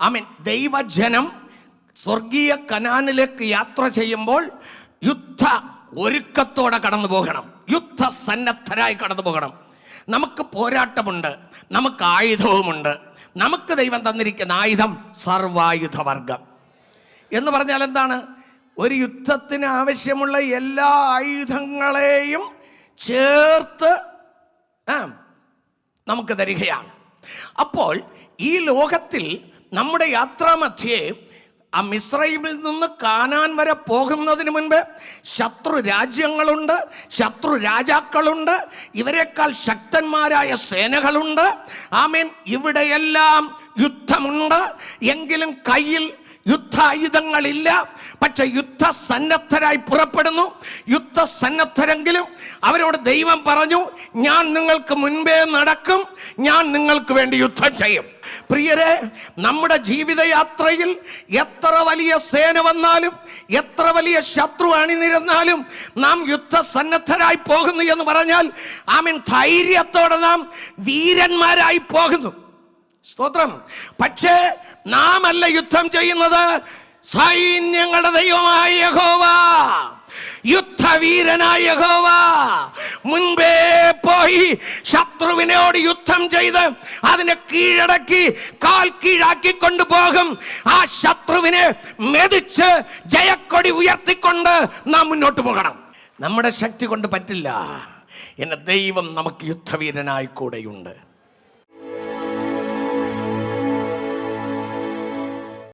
ആമേൻ. ദൈവജനം സ്വർഗീയ കനാനിലേക്ക് യാത്ര ചെയ്യുമ്പോൾ യുദ്ധ ഒരുക്കത്തോടെ കടന്നു പോകണം, യുദ്ധസന്നദ്ധരായി കടന്നു പോകണം. നമുക്ക് പോരാട്ടമുണ്ട്, നമുക്ക് ആയുധവുമുണ്ട്. നമുക്ക് ദൈവം തന്നിരിക്കുന്ന ആയുധം സർവായുധവർഗം എന്ന് പറഞ്ഞാൽ എന്താണ്? ഒരു യുദ്ധത്തിന് ആവശ്യമുള്ള എല്ലാ ആയുധങ്ങളെയും ചേർത്ത് നമുക്ക് തരികയാണ്. അപ്പോൾ ഈ ലോകത്തിൽ നമ്മുടെ യാത്രാമധ്യേ ആ മിസ്രൈമിൽ നിന്ന് കാനാൻ വരെ പോകുന്നതിന് മുൻപ് ശത്രു രാജ്യങ്ങളുണ്ട്, ശത്രു രാജാക്കളുണ്ട്, ഇവരെക്കാൾ ശക്തന്മാരായ സേനകളുണ്ട്. ആമേൻ. ഇവിടെയെല്ലാം യുദ്ധമുണ്ട്. എങ്കിലും കയ്യിൽ യുദ്ധായുധങ്ങളില്ല. പക്ഷെ യുദ്ധസന്നദ്ധരായി പുറപ്പെടുന്നു. യുദ്ധസന്നദ്ധരെങ്കിലും അവരോട് ദൈവം പറഞ്ഞു, ഞാൻ നിങ്ങൾക്ക് മുൻപേ നടക്കും, ഞാൻ നിങ്ങൾക്ക് വേണ്ടി യുദ്ധം ചെയ്യും. പ്രിയരെ, നമ്മുടെ ജീവിതയാത്രയിൽ എത്ര വലിയ സേന വന്നാലും, എത്ര വലിയ ശത്രു അണിനിരന്നാലും നാം യുദ്ധസന്നദ്ധരായി പോകുന്നു എന്ന് പറഞ്ഞാൽ ആമേൻ, ധൈര്യത്തോടെ നാം വീരന്മാരായി പോകുന്നു. സ്തോത്രം. പക്ഷേ നാം അല്ല യുദ്ധം ചെയ്യുന്നത്, സൈന്യങ്ങളുടെ ദൈവമായ യഹോവ, യുദ്ധവീരനായ യഹോവ മുൻപേ പോയി ശത്രുവിനോട് യുദ്ധം ചെയ്ത് അതിനെ കീഴടക്കി കാൽ കീഴാക്കി കൊണ്ടുപോകും. ആ ശത്രുവിനെ മെതിച്ച് ജയക്കൊടി ഉയർത്തിക്കൊണ്ട് നാം മുന്നോട്ട് പോകണം. നമ്മുടെ ശക്തി കൊണ്ട് പറ്റില്ല. എന്റെ ദൈവം നമുക്ക് യുദ്ധവീരനായി കൂടെയുണ്ട്.